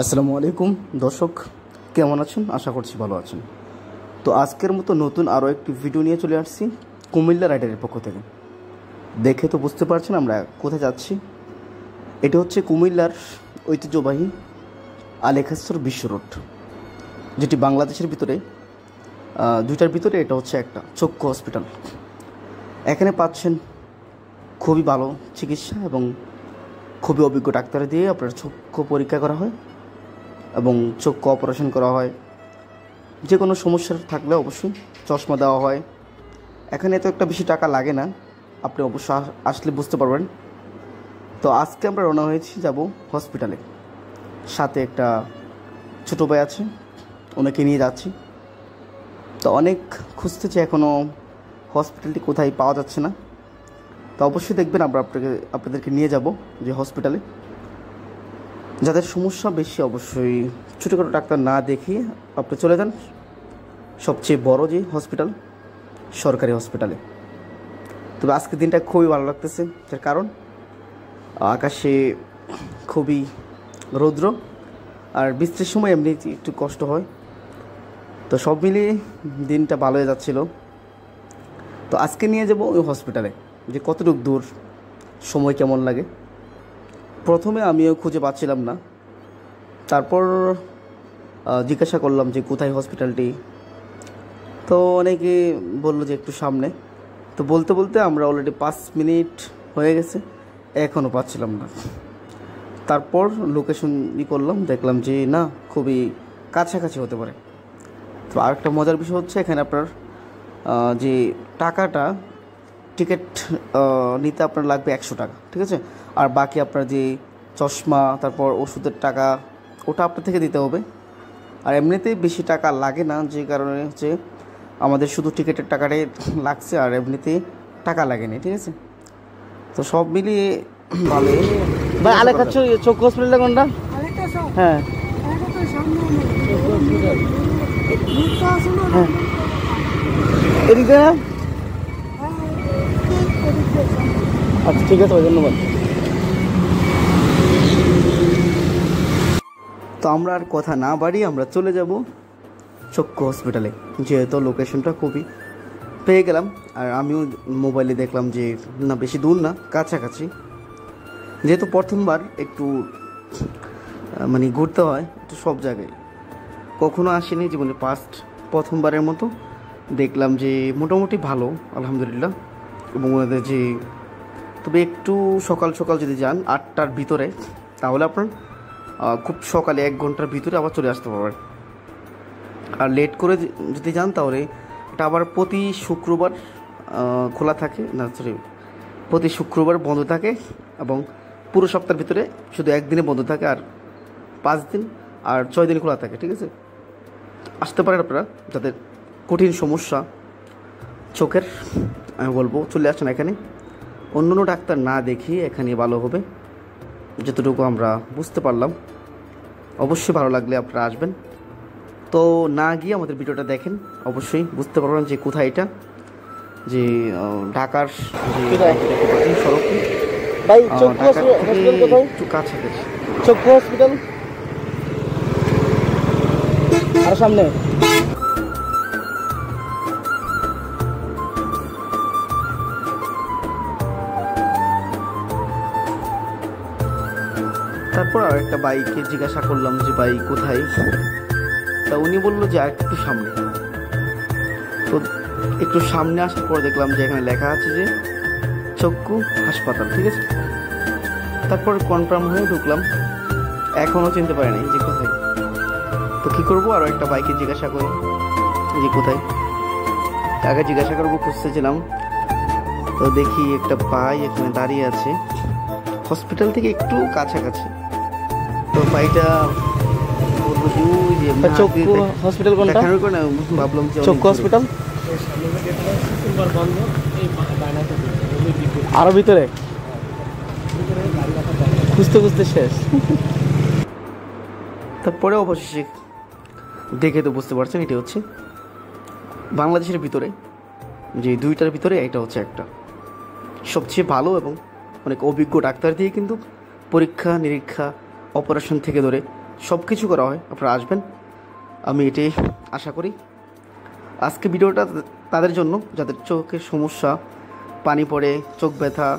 আসসালামু আলাইকুম দর্শক, কেমন আছেন? আশা করছি ভালো আছেন। তো আজকের মতো নতুন আরও একটি ভিডিও নিয়ে চলে আসছি কুমিল্লা রাইডারের পক্ষ থেকে। দেখে তো বুঝতে পারছেন আমরা কোথায় যাচ্ছি। এটা হচ্ছে কুমিল্লার ঐতিহ্যবাহী আলেখাস্তর বিশ্ব রোড, যেটি বাংলাদেশের ভিতরে দুইটার ভিতরে এটা হচ্ছে একটা চক্ষু হসপিটাল। এখানে পাচ্ছেন খুবই ভালো চিকিৎসা এবং খুবই অভিজ্ঞ ডাক্তার দিয়ে আপনার চক্ষু পরীক্ষা করা হয় এবং চক্ষু অপারেশন করা হয়। যে কোনো সমস্যা থাকলে অবশ্যই চশমা দেওয়া হয়। এখানে তো একটা বেশি টাকা লাগে না, আপনি অবশ্য আসলে বুঝতে পারবেন। তো আজকে আমরা রওনা হয়েছি, যাব হসপিটালে। সাথে একটা ছোটো ভাই আছে, ওনাকে নিয়ে যাচ্ছি। তো অনেক খুঁজতেছি, এখনও হসপিটালটি কোথায় পাওয়া যাচ্ছে না। তো অবশ্যই দেখবেন আমরা আপনাদেরকে নিয়ে যাব যে হসপিটালে। যাদের সমস্যা বেশি অবশ্যই ছোটোখাটো ডাক্তার না দেখিয়ে আপনি চলে যান সবচেয়ে বড় যে হসপিটাল, সরকারি হসপিটালে। তবে আজকের দিনটা খুবই ভালো লাগতেছে, তার কারণ আকাশে খুবই রৌদ্র আর বৃষ্টির সময় এমনি একটু কষ্ট হয়। তো সব মিলিয়ে দিনটা ভালো হয়ে যাচ্ছিল। তো আজকে নিয়ে যাব ওই হসপিটালে, যে কতটুকু দূর, সময় কেমন লাগে। প্রথমে আমিও খুঁজে পাচ্ছিলাম না, তারপর জিজ্ঞাসা করলাম যে কোথায় হসপিটালটি। তো অনেকে বললো যে একটু সামনে। তো বলতে বলতে আমরা অলরেডি 5 মিনিট হয়ে গেছে, এখনও পাচ্ছিলাম না। তারপর লোকেশন করলাম, দেখলাম যে না, খুবই কাছাকাছি হতে পারে। তো আরেকটা মজার বিষয় হচ্ছে, এখানে আপনার যে টাকাটা, টিকিট নিতে আপনার লাগবে 100 টাকা, ঠিক আছে। আর বাকি আপনার যে চশমা, তারপর ওষুধের টাকা, ওটা আপনার থেকে দিতে হবে। আর এমনিতেই বেশি টাকা লাগে না, যে কারণে হচ্ছে আমাদের শুধু টিকিটের টাকাটাই লাগছে, আর এমনিতেই টাকা লাগেনি, ঠিক আছে। তো সব মিলিয়ে ভালো। ভাই আলেখা চক্ষু হসপিটালটা কোনটা? হ্যাঁ হ্যাঁ, এদিকে না? আচ্ছা ঠিক আছে, ধন্যবাদ। তো আমরা আর কথা না বাড়িয়ে আমরা চলে যাব চক্ষু হসপিটালে, যেহেতু লোকেশনটা খুবই পেয়ে গেলাম। আর আমিও মোবাইলে দেখলাম যে না, বেশি দূর না, কাছাকাছি। যেহেতু প্রথমবার একটু মানে ঘুরতে হয় একটু সব জায়গায়, কখনো আসেনি জীবনে, প্রথমবারের মতো দেখলাম যে মোটামুটি ভালো, আলহামদুলিল্লাহ। এবং ওনাদের যে, তবে একটু সকাল সকাল যদি যান 8টার ভিতরে, তাহলে আপনার খুব সকালে 1 ঘন্টার ভিতরে আবার চলে আসতে পারবেন। আর লেট করে যদি যান তাহলে এটা আবার প্রতি শুক্রবার খোলা থাকে, না সরি, প্রতি শুক্রবার বন্ধ থাকে, এবং পুরো সপ্তাহের ভিতরে শুধু একদিনে বন্ধ থাকে, আর 5 দিন আর 6 দিন খোলা থাকে, ঠিক আছে। আসতে পারেন আপনারা, যাদের কঠিন সমস্যা চোখের, আমি বলবো চলে আসেন এখানে। অন্য ডাক্তার না দেখিয়ে এখানে ভালো হবে, যতটুকু আমরা বুঝতে পারলাম। অবশ্যই ভালো লাগলে আপনারা আসবেন। তো না গিয়ে আমাদের ভিডিওটা দেখেন, অবশ্যই বুঝতে পারবেন যে কোথায় এটা, যে ঢাকার যে সড়ক, একটু কাছাকাছি চক্ষু হসপিটাল আর সামনে। তারপর আর একটা বাইকে জিজ্ঞাসা করলাম যে ভাই কোথায়, তা উনি বললো যে আর একটু সামনে। তো একটু সামনে আসার পর দেখলাম যে এখানে লেখা আছে যে চক্ষু হাসপাতাল, ঠিক আছে। তারপর কনফার্ম হয়ে ঢুকলাম, এখনও চিনতে পারি নাই যে কোথায়। তো কী করবো, আরও একটা বাইকে জিজ্ঞাসা করি যে কোথায়, আগে জিজ্ঞাসা করবো খুঁজতেছিলাম। তো দেখি একটা ভাই এখানে দাঁড়িয়ে আছে, হসপিটাল থেকে একটু কাছাকাছি। তো ভাইটা বলবো যে চক্ষু হসপিটাল কোনটা, ভাবলাম যে চক্ষু হসপিটাল আরো ভিতরে, খুঁজতে খুঁজতে শেষ। তারপরে অবশেষে দেখে তো বুঝতে পারছেন, এটা হচ্ছে বাংলাদেশের ভিতরে যে দুইটার ভিতরে এটা হচ্ছে একটা সবচেয়ে ভালো এবং অনেক অভিজ্ঞ ডাক্তার দিয়ে কিন্তু পরীক্ষা নিরীক্ষা, অপারেশন থেকে ধরে সব কিছু করা হয়, আপনারা আসবেন, আমি এটাই আশা করি। আজকে ভিডিওটা তাদের জন্য যাদের চোখের সমস্যা, পানি পড়ে, চোখ ব্যথা,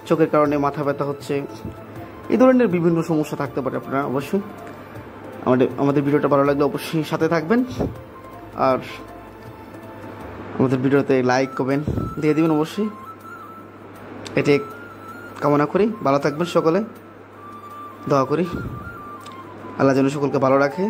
চোখের কারণে মাথা ব্যথা হচ্ছে, এই ধরনের বিভিন্ন সমস্যা থাকতে পারে। আপনারা অবশ্যই আমাদের ভিডিওটা ভালো লাগলে অবশ্যই সাথে থাকবেন, আর আমাদের ভিডিওতে লাইক কমেন্ট দিয়ে দেবেন অবশ্যই, এটাই কামনা করি। ভালো থাকবেন সকলে, দোয়া করি আল্লাহ যেন সকলকে ভালো রাখে।